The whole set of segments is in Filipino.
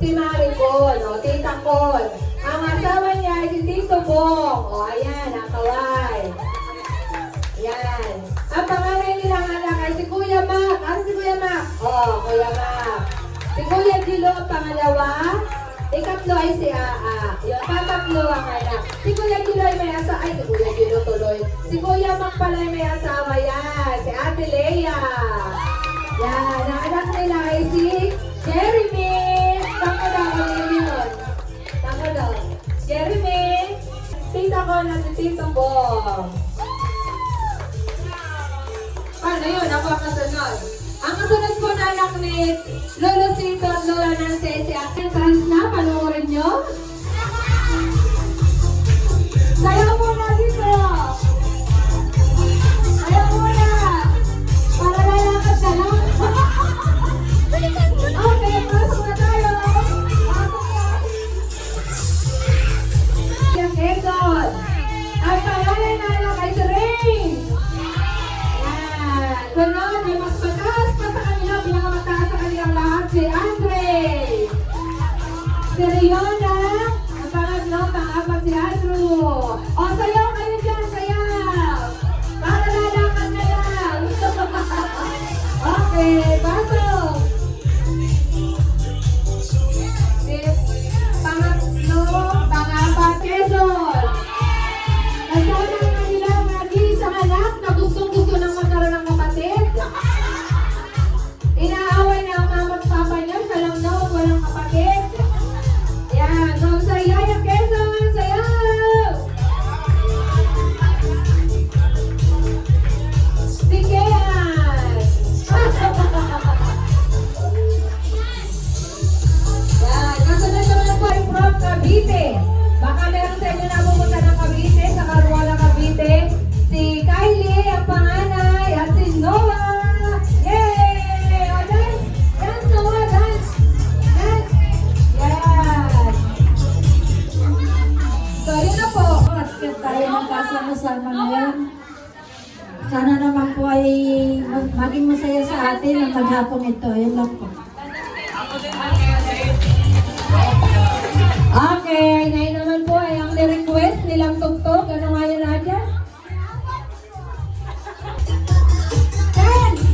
Si Maricon, o, Tita Con. Ang asawa niya ay si Tito Bong. O, ayan, nakaway. Ayan. Ang pangalan nilang anak ay si Kuya Mac. Ano si Kuya Mac? O, Kuya Mac. Si Kuya Gilo ang pangalawa. Ikatlo ay si Aa. Yung tatatlo ang anak. Si Kuya Gilo ay may asawa. Ay, si Kuya Gilo tuloy. Si Kuya Mac pala ay may asawa yan. Si Ate Leia. Yan. Ang anak nila ay si Jeremy. Tama daw, yun. Tama daw. Jeremy. Tita ko na si Tito Bong. Paano yun? Ako ang kasunod. Ang kasunod po na anak ni Lolo Sito at Lola Nancy si Ate Trans na. Panoorin nyo. Sayaw mo na dito. Sayaw mo na. Para lalakad ka lang. Okay, pasok na tayo. si Riona. Ang pangatlo, pang-apat si Andrew. O, sayaw kayo dyan, sayaw. Para lalakan na yan. Okay, pasok. Pangatlo, pang-apat, Quezon. Kasama ang kanilang nag-iisang anak na gustong-gusto ng magkaroon ng kapatid. Inaaway na ang mama at papa niya, siya lang daw walang kapatid. Yan, so sa Yaya Quezon, sayaw! Si Kean! Yan, kasunod naman po ay from Cavite. Baka meron sa inyo na pumunta ng Cavite, sa Caruana, Cavite. Si Kylie, ang panganay, at si Noah. Yay! O, dance! Dance, Noah, dance! Dance! Yan! So, yun na po. Bakit tayo magkasama-sama ngayon? Sana naman po ay maging masaya sa atin ang maghapong ito. Yun lang po. Okay, ngayon naman po ay ang request nilang tugtog. Ano nga yun, Nadia? Dance!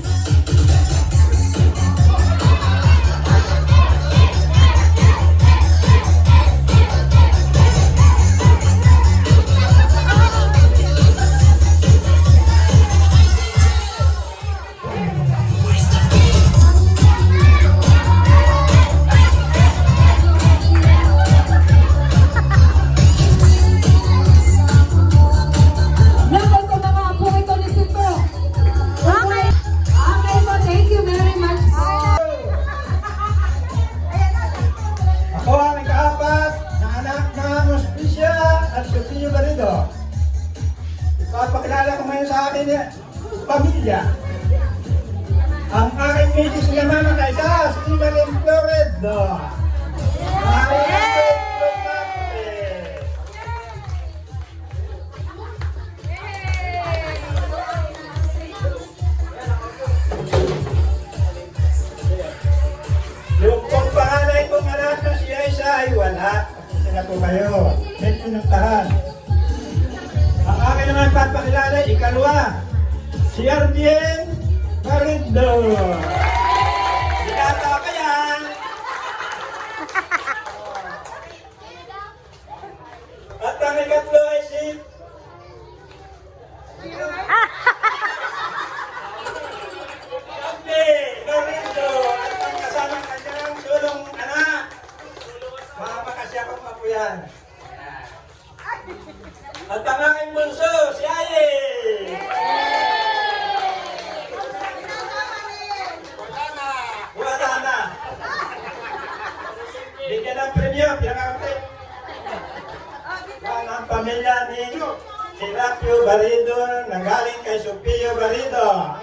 Lakas sa mga apo ito ni Sito. Okay. Okay po, thank you very much. Ako ang ikaapat na anak ng Hospicia at Sofia Barido. Ipapakilala ko ngayon sa akin pamilya. Ang aking misis na mama kaisa, si Evelyn Floredo. Yung pong panganay kong anak na si Aisha ay wala. Kasi na po kayo. May pinuntahan. Ang akin naman papakilala, ikalwa. Si Ardien Marindo. Sinata ka yan. At ang ikatlo ay si Abdi Marindo. At ang kasama kanyang sulong anak. Mama kasi akong papuyan. At ang aking bunso, si Aye. Wala na. Bigyan ng premyo, pinakakapit. Ang pamilya ni Serapio Barido na galing kay Sofia Barido.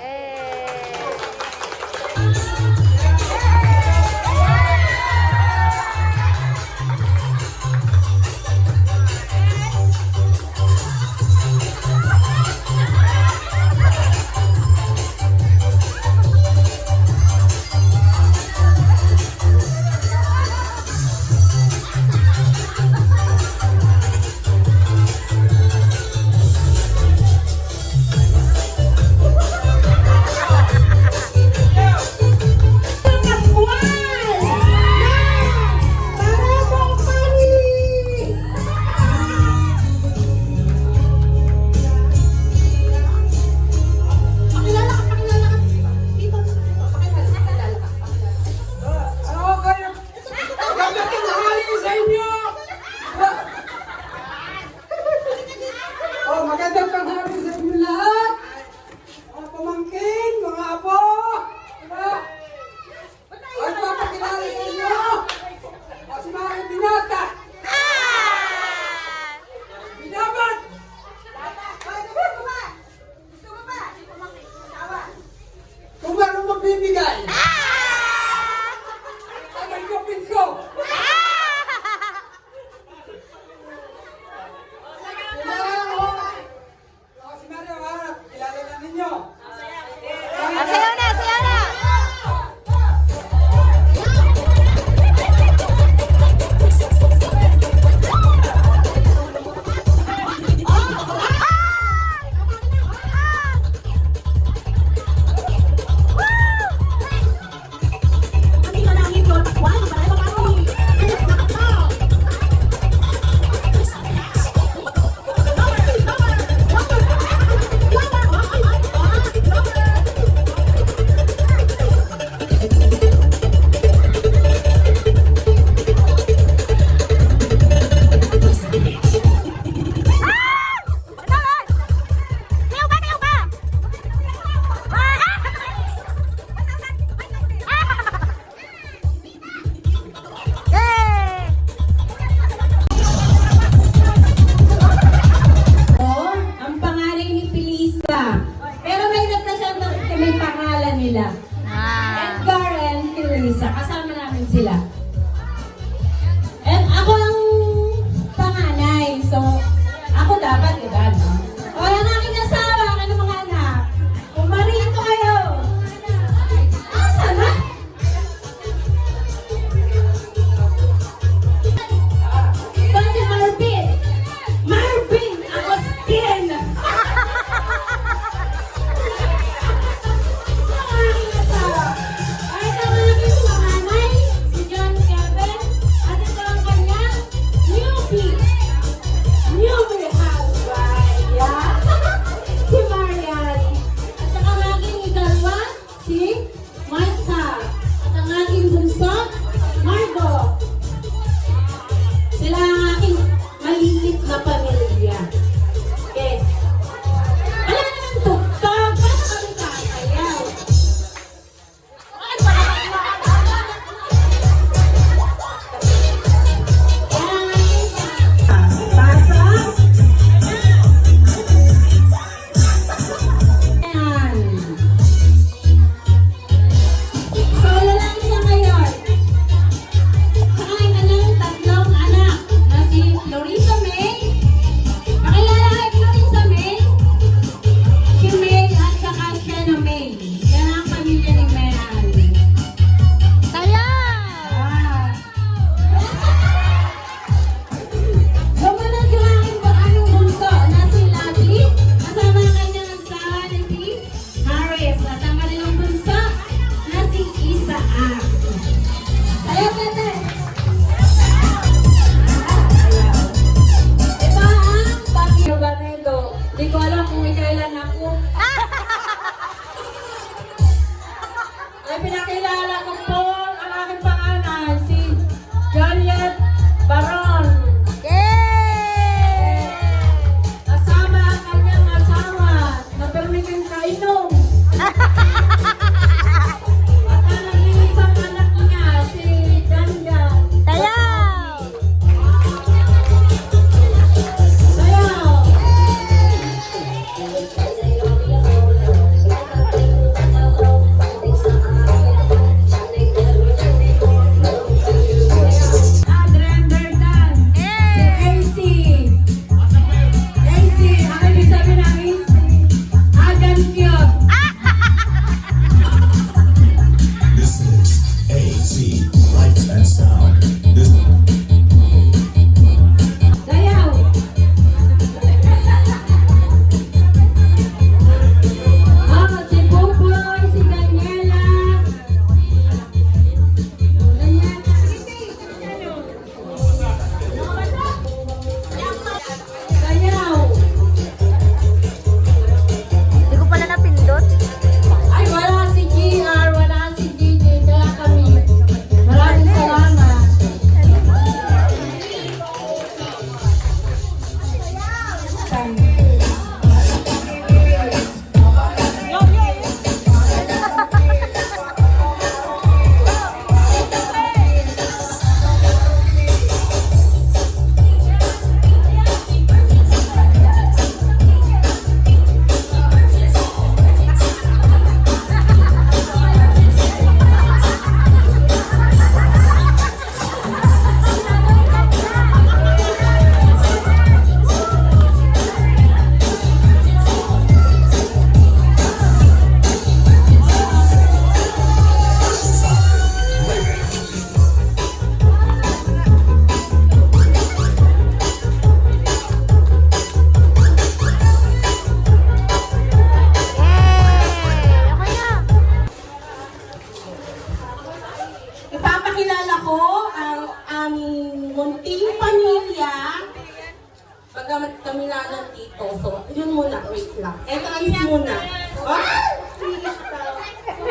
kami na nandito. So, yun muna, wait lang. Entrance muna. Ah!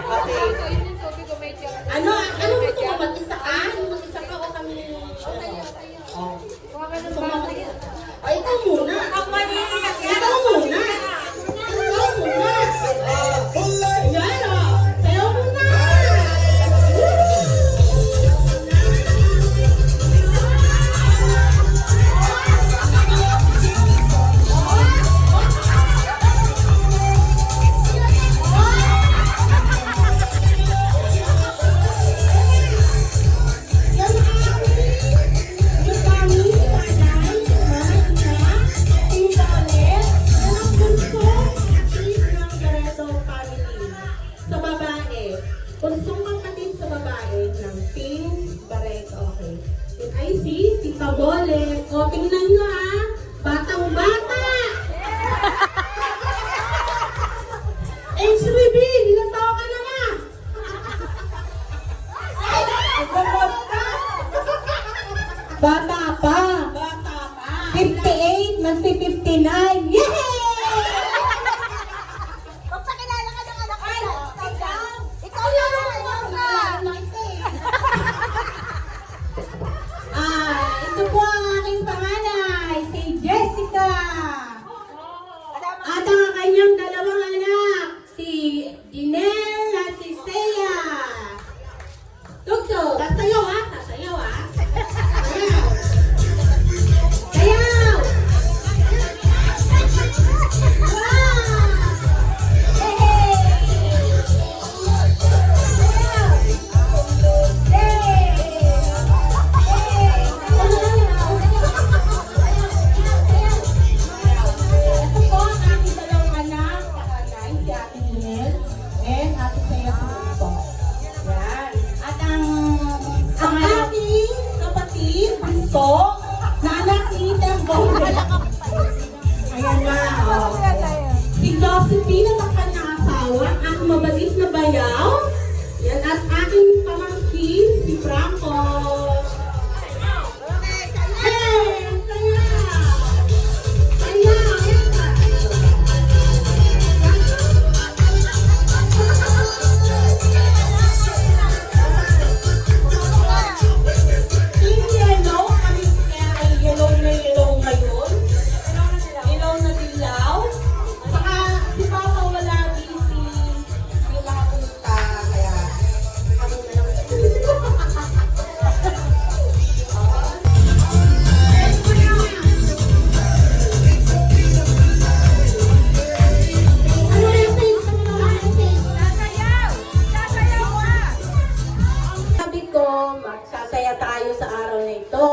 Okay. Ano gusto mo? Mag-isa ka? Mag-isa ka o kami? Oh. So, mag-isa. Ay, ikaw muna. Ikaw muna. Ikaw muna. Yan o. Sayo muna. Punsong kapatid sa babae ng Team Barreto, okay. Yun ay si Tita Bole. O, tingnan nyo ha, batang-bata! Age reveal, ilang taon ka na nga? Bata pa. Bata pa. 58, magpi-59. Yay! Ito po ang aking panganay, si Jessica. At ang kanyang dalawang anak, si Jinelle at si Seiya. Tugtog. Sasayaw ha, sasayaw ha. Sayaw. Sayaw. Ayan na. Oh. Si Josephine at ang kanyang asawa, ang mabait na bayaw. Yan, at aking pamangkin, si Franco. Hey! Saya! Team Yellow, kami ay yellow na yellow ngayon. Ilaw na dilaw. Saka si Papa wala din si makapunta. Kaya kami na lang. Ano message? Sabi ko, magsasaya tayo sa araw na ito.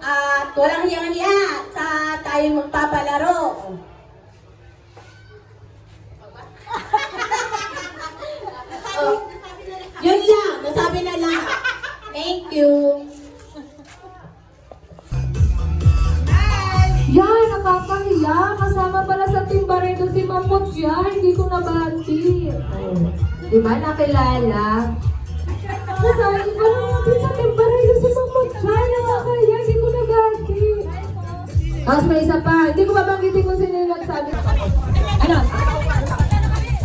At walang hiyang-hiya sa tayo magpapalaro. Oh, yun lang, nasabi na lang. Thank you. Yan, nakakahiya. Kasama pala sa Team Barreto si Mamot yan. Hindi ko nabati. Di ba nakilala? Kasama ko lang natin sa Team Barreto si Mamot yan. Nakakahiya, hindi ko nabati. Tapos may isa pa. Hindi ko babanggitin kung sino yung nagsabi. Ano?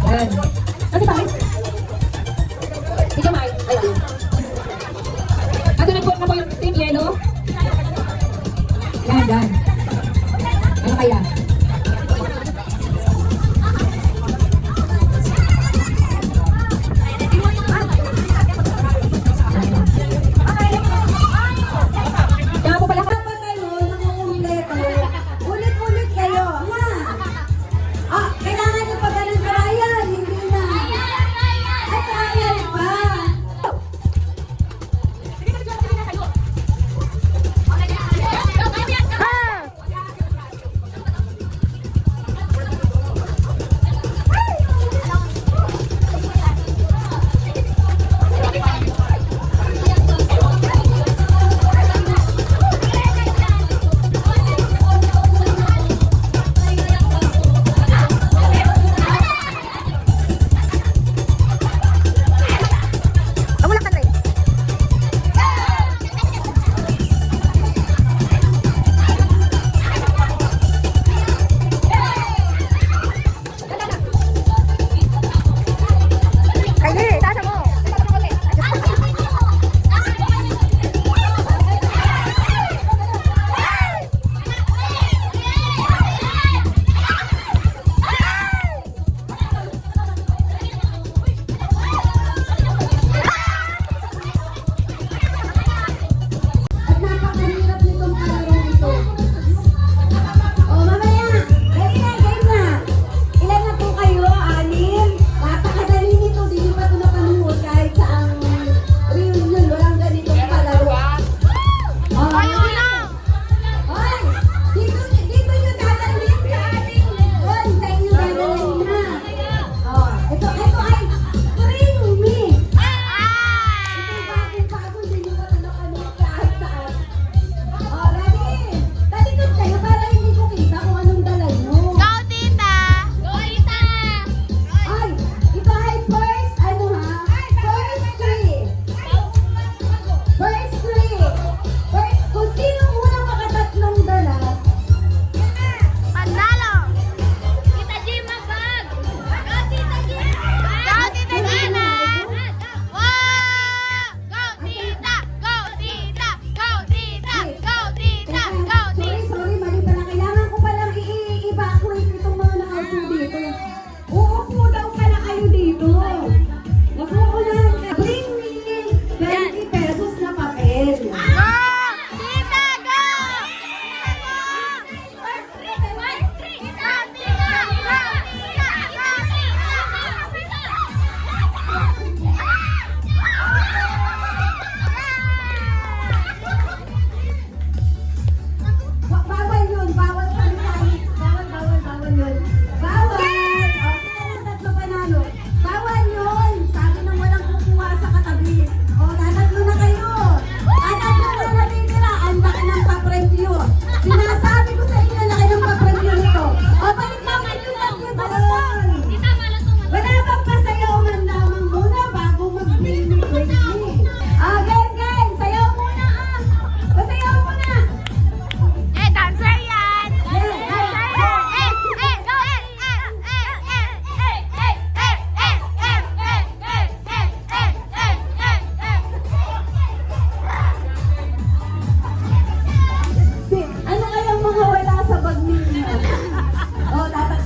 Yan. Ano pa? Ikaw, Mike. Ayan. At nag-vote na po yung Team Yellow. Yan, yan. Ano kaya? Kaya po pala Dapat kayo, nangungulit kayo. Ulit-ulit kayo. Ha? Ah, kailangan nyo pa ganun trial. Hindi na. Ay, trial pa.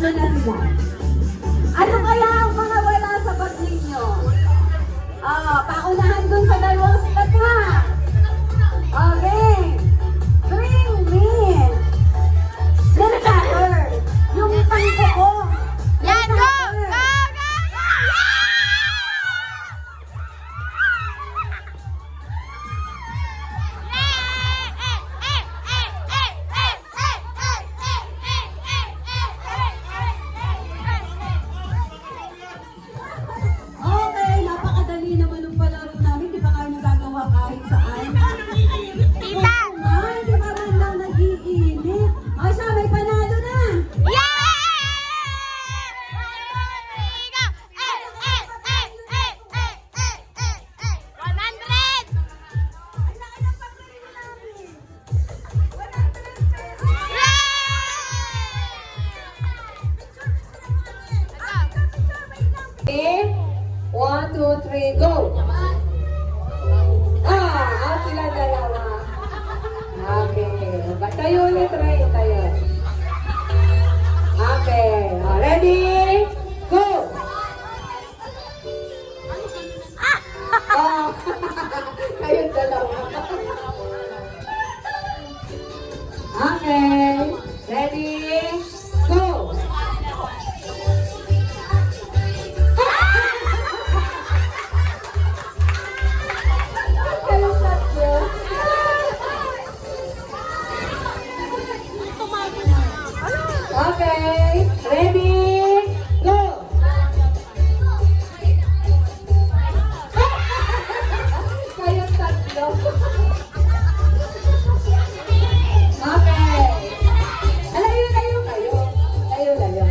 sundan lang. Ano kaya ang mga wala sa bag ninyo? Paunahan dun sa dalawang slot ha. Okay. Bring me. Letter. Yung pangko ko. Yan, go! Go! Okay, napakadali naman ng palaro namin. Di ba kayo nagagawa kahit saan? Tita! Ay, di ba man lang nag-iinit? Ay, siya, may panalo na! Ang laki ng pagkain namin! 100 pesos! Okay? 1, 2, 3, go! Sila dalawa. Okay. Tayo ulit, Ray. Tayo. Okay. Ready? Go! Kayong dalawa. Okay. Ready? Go! Kayong tatlo. Okay. Ready? Go! Kayong tatlo. Okay. Layo kayo. Layo.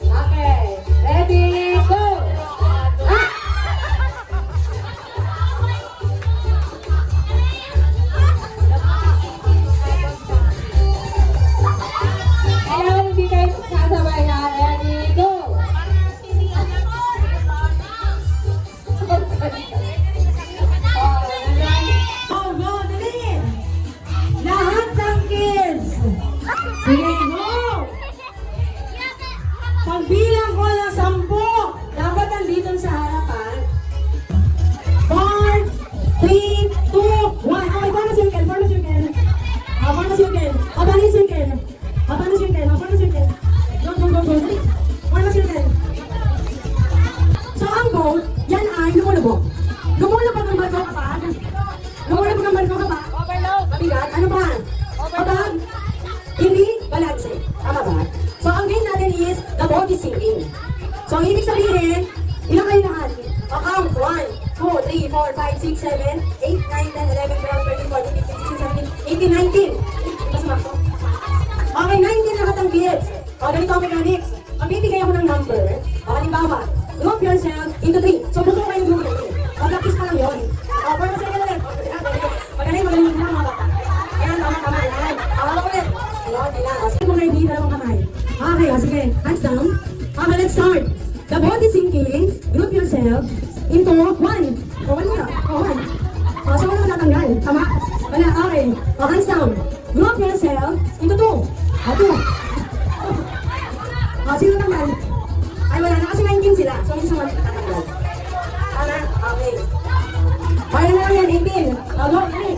Okay. Ready? Go! Kaya hindi kayo sasabay na. Ready? Go! Oh, go, dali! Lahat ng kids! Sige, go! Pagbilang ko ng 10, dapat nandito sa harapan. 4, 3, 2, 1. Okay, form a circle. Form a circle. Form a circle. Form a circle. Form a circle. Form a circle. Go. Form a circle. So, ang goal, yan ay lumulubog. Lumulubog ang barko kapag? Lumulubog ang barko kapag? Mabigat? Ano ba? Kapag? Hindi balanse. Tama ba? So, ang game natin is the boat is sinking. So, ang ibig sabihin, ilang kayo lahat? Count. 1, 2, 3, 4, 5, 6, 7, 8, 9, 10, 11, 12, 13, 14, 15, 16, 17, 18. Mas makso. Okay, 19 lahat ang kids. O, ganito ang mechanics. Ang bibigay ako ng number. O, halimbawa, group yourself into 3. So, buto kayo group natin. O, practice pa lang yun. O, para sa inyo ulit. Magaling na mga bata. Ayan, tama. Ayan. Tama ulit. Ayun, nila. O, sige mo kayo dito dalawang kamay. Okay, o, sige. Hands down. Okay, let's start. The boat is sinking. Group yourself into 1. O, 1 muna. O, 1. O, so, wala natanggal. Tama? Wala, okay. O, hands down. Group yourself into 2. O, 2. O, sino naman? Ay, wala na kasi 19 sila. So, isa man tatanggal. Tama? Okay. Kaya na lang yan, 18. O, go, dali.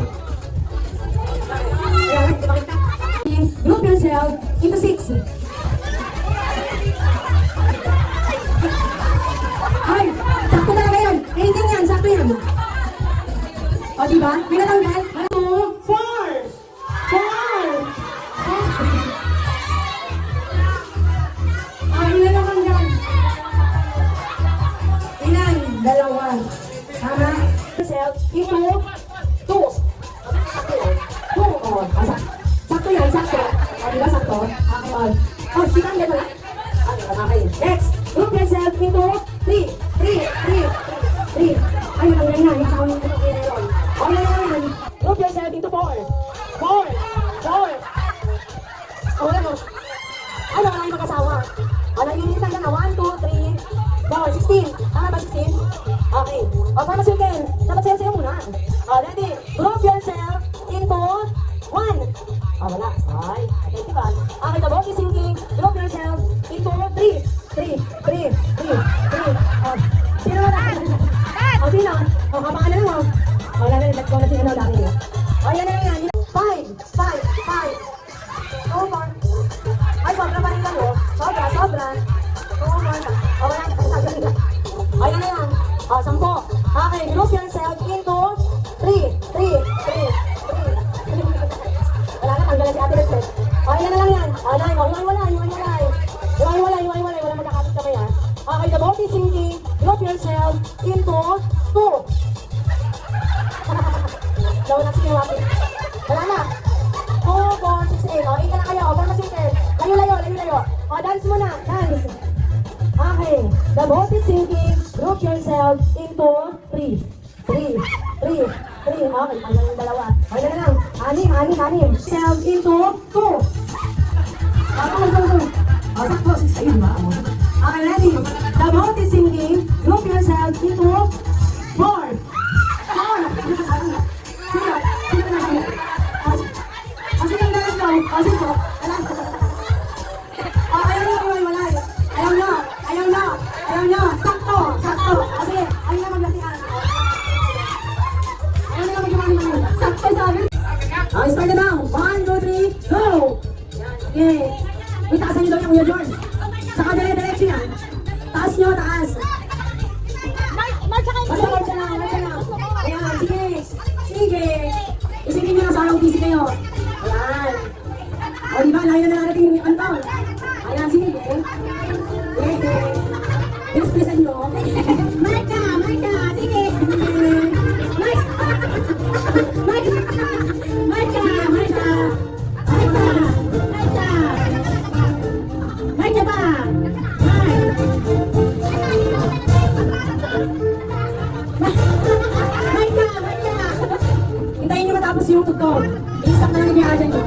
Ayan, ipakita. Group yourself into 6. Ay, sakto talaga yan. 18 yan, sakto yan. O, diba? May natanggal? 2, 4. Ilan ang hanggang? Ilan? 2. Tama? Yourself into 2. Sakto yan. 2. O, sakto yan, sakto. O, diba sakto? Okay. O, sikang gano'n na. Okay. Next. Group yourself into 3. Ay, matanggal na. Yung sound ng meron. O, yan. Group yourself into 4. O, wala mo. Ay, wala kayo mag-asawa. O, nag-iinitan ka na. 1, 2, 3, 4, 16. Tama ba 16? Okay. O, para circle. Dapat sayo muna. O, ready. Group yourself into 1. Oh, wala. Ay, okay, diba? Okay, the ball is sinking. Group yourself into 3. Oh, sino na? Oh, sino? Oh, kapangan na lang, oh. Oh, wala na, let go na si ano, dami. Oh, yan na yan. 5. Oh, 4. Ay, sobra pa rin lang, oh. Sobra. Oh, 4. Oh, wala na, sabi nila. Oh, yan na yan. Oh, 10. Okay, group yourself into 3. Wala na, tanggalan si Ate Lexet. Oh, yan na lang yan. Oh, dahil, oh, iwalay. Wala magkakapit kamay, ha. Okay, the boat is sinking. Group yourself into 2. Daw na sige, Wapit. Wala na. 2, 4, 6, 8. Oh, 8 na lang kayo. Oh, forma sinker. Layo. Oh, dance muna. Dance. Okay, the boat is sinking. Group yourself into 3. Okay, tanggal yung dalawa. Okay na lang. 6. Self into 2. Go. Oh, sakto. Ayun ba? Okay, ready. The boat is sinking. Group yourself into 4. Ayaw na. Sakto. Kasi, ayaw na maglatian. Sakto sabi. Okay, start na daw. 1, 2, 3, go! Yan, sige. Uy, taasan nyo daw yung Kuya George. Saka dire-diretso yan. Taas nyo, taas. Basta marcha lang. Ayan, sige. Isipin nyo na sa harang busy kayo. Ayan. O, diba, layo na narating yung Anton. Ayan, sige. Expressan nyo. Marcha, sige. Marcha pa. Hintayin nyo matapos yung tugtog. I-stop na lang yung ajan nyo.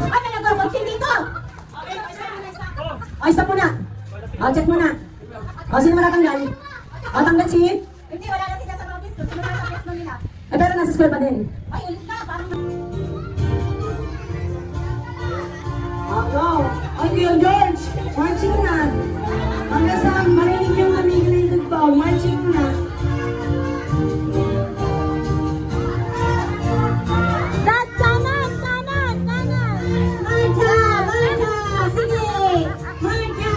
Ay, may nag-boxing dito! Ay, stop muna. Check muna. Sino matatanggal? Tanggal si? Hindi, wala na sila sa mga pisto. Sino na sa pisto nila? Pero nasa school pa din. Ay, ulit na. Parang... Go! Ay, Kuya George! Marching na! Hanggang sa marinig yung amigay ng tugtog. Marching na! Kanan. Marcha! Sige! Marcha!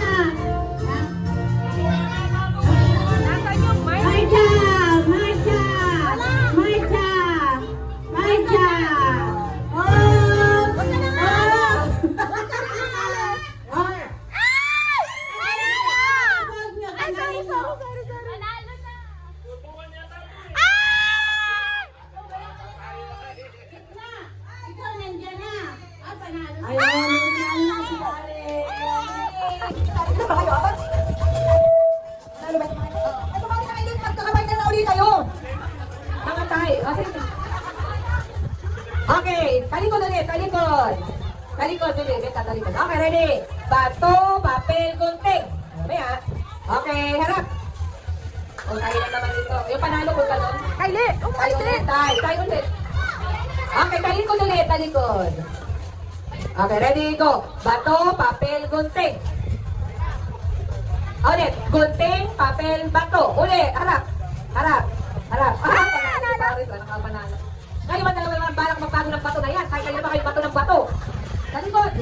Okay, talikod ulit. Okay, ready? Bato, papel, gunting. Mamaya. Okay, harap. O, tayo na naman dito. Yung panalo ko ka nun. Tayo ulit. Okay, talikod ulit. Okay, ready? Go. Bato, papel, gunting. Ulit. Gunting, papel, bato. Ulit. Harap. Panalo. Kayo man dalawa naman barang magbago ng bato na yan. Kahit kayo naman kayo bato ng bato. Talikod.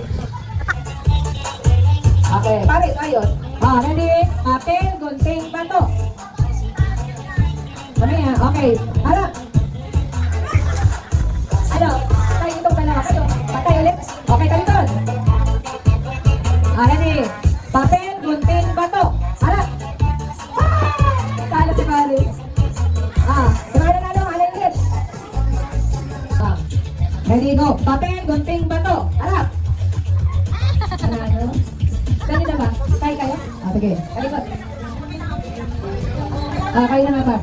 Okay, pares, ayos. Ready? Papel, gunting, bato. Mamaya, okay. Harap. Tayo itong dalawa kayo. Patay ulit. Okay, talikod. Ready? Papel, gunting, bato. Harap. Talo si Paris. Ready, go. Papel, gunting, bato. Harap. Panalo. Kanina ba? Kayo? Sige. Talikod. Kayo na nga ba?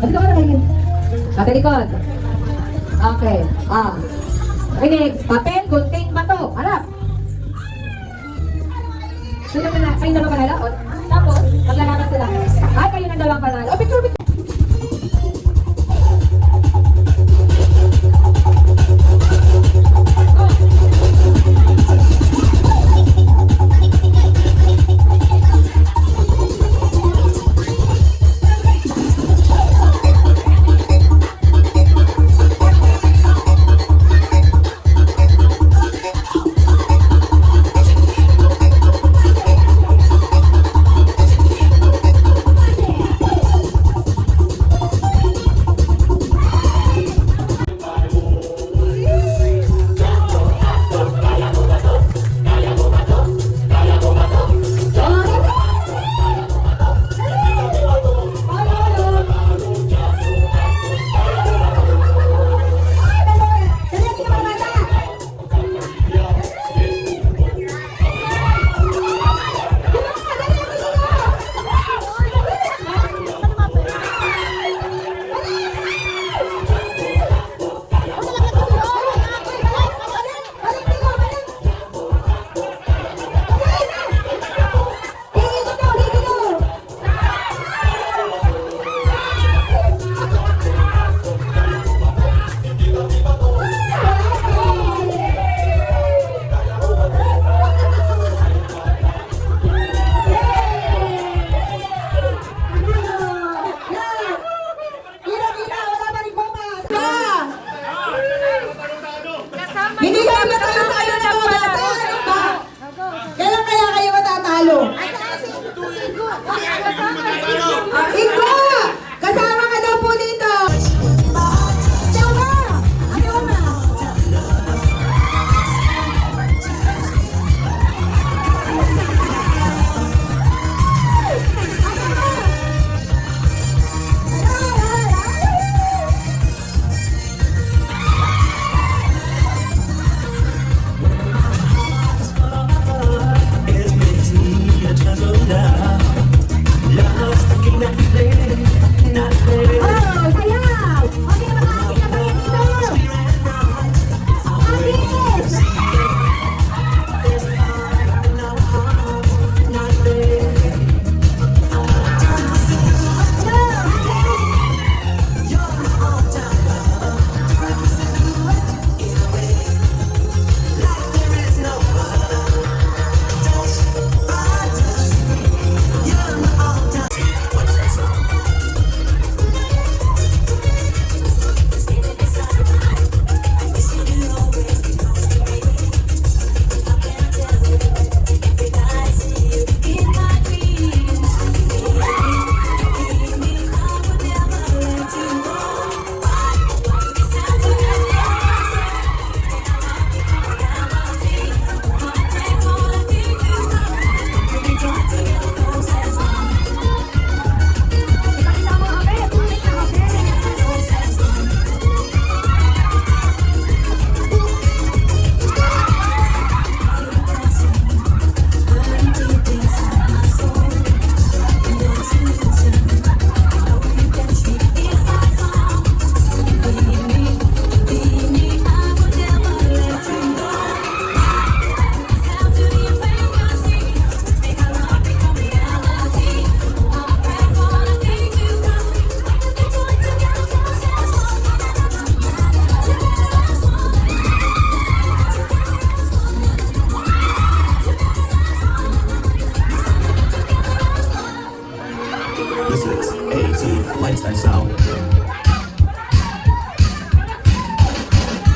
Dito ka na kayo. Talikod. Okay. Rinig. Papel, gunting, bato. Harap. Sino na? Kayo na ba panalo? Tapos, maglalaban sila. Kayo na dalawang panalo. Picture.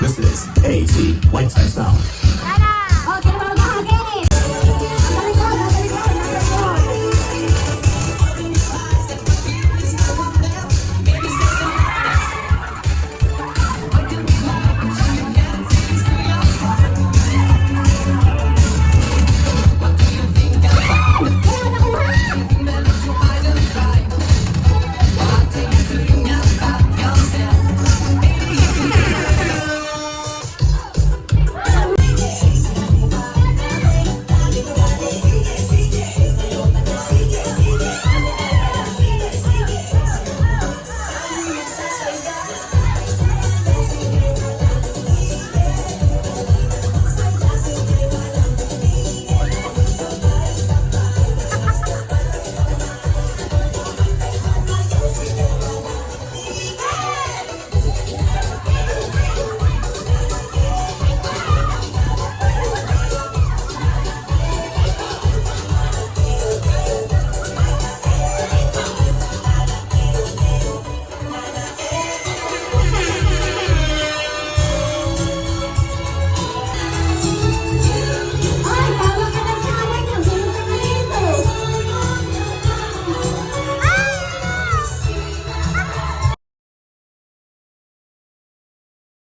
This is AT Lifetime Sound.